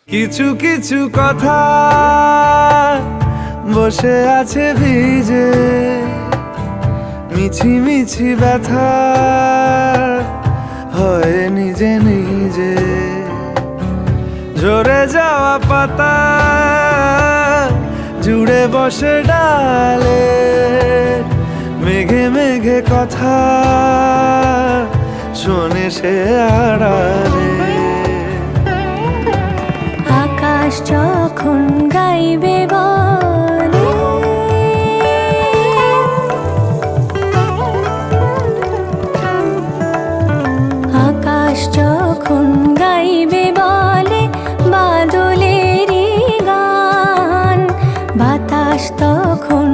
কিছু কিছু কথা বসে আছে ভিজে, মিছি মিছি ব্যথা হয় নিজে নিজে। ঝরে যাওয়া পাতা জুড়ে বসে ডালে, মেঘে মেঘে কথা শোনে সে আড়ালে। আকাশ যখন গাইবে বলে, আকাশ যখন গাইবে বলে বাদলেরই গান, বাতাস তখন